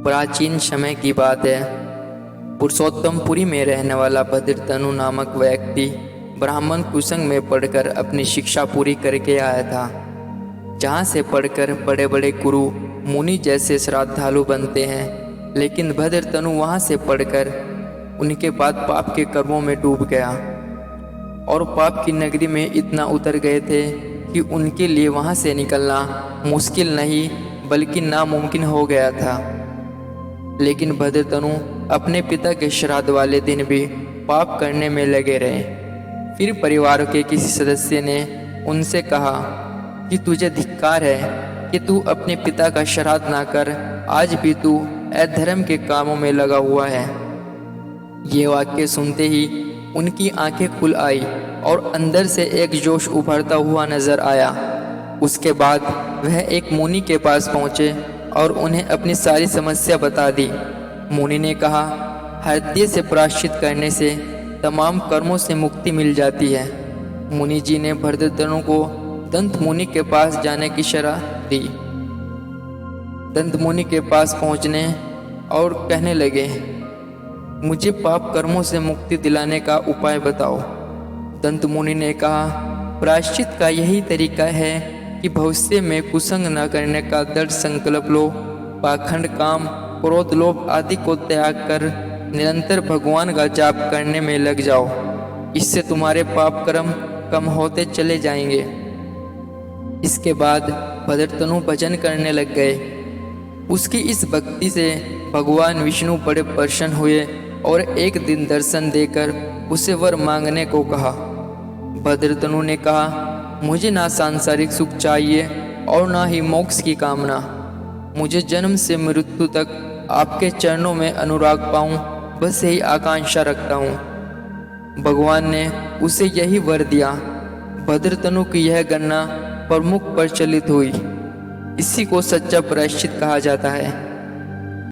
प्राचीन समय की बात है। पुरुषोत्तमपुरी में रहने वाला भद्रतनु नामक व्यक्ति ब्राह्मण कुसंग में पढ़कर अपनी शिक्षा पूरी करके आया था। जहाँ से पढ़कर बड़े बड़े गुरु मुनि जैसे श्रद्धालु बनते हैं, लेकिन भद्रतनु वहाँ से पढ़कर उनके बाद पाप के कर्मों में डूब गया और पाप की नगरी में इतना उतर गए थे कि उनके लिए वहाँ से निकलना मुश्किल नहीं बल्कि नामुमकिन हो गया था। लेकिन भद्रतनु अपने पिता के श्राद्ध वाले दिन भी पाप करने में लगे रहे। फिर परिवार के किसी सदस्य ने उनसे कहा कि तुझे धिक्कार है कि तू अपने पिता का श्राद्ध ना कर, आज भी तू अधर्म के कामों में लगा हुआ है। ये वाक्य सुनते ही उनकी आंखें खुल आई और अंदर से एक जोश उभरता हुआ नजर आया। उसके बाद वह एक मुनि के पास पहुँचे और उन्हें अपनी सारी समस्या बता दी। मुनि ने कहा, हृदय से प्रायश्चित करने से तमाम कर्मों से मुक्ति मिल जाती है। मुनि जी ने भद्रतनु को दंत मुनि के पास जाने की सलाह दी। दंत मुनि के पास पहुंचने और कहने लगे, मुझे पाप कर्मों से मुक्ति दिलाने का उपाय बताओ। दंत मुनि ने कहा, प्रायश्चित का यही तरीका है कि भविष्य में कुसंग न करने का दृढ़ संकल्प लो। पाखंड, काम, क्रोध, लोभ आदि को त्याग कर निरंतर भगवान का जाप करने में लग जाओ। इससे तुम्हारे पाप कर्म कम होते चले जाएंगे। इसके बाद भद्रतनु भजन करने लग गए। उसकी इस भक्ति से भगवान विष्णु बड़े प्रसन्न हुए और एक दिन दर्शन देकर उसे वर मांगने को कहा। भद्रतनु ने कहा, मुझे ना सांसारिक सुख चाहिए और ना ही मोक्ष की कामना। मुझे जन्म से मृत्यु तक आपके चरणों में अनुराग पाऊं, बस यही आकांक्षा रखता हूँ। भगवान ने उसे यही वर दिया। भद्रतनु की यह गणना प्रमुख प्रचलित हुई। इसी को सच्चा प्रायश्चित कहा जाता है।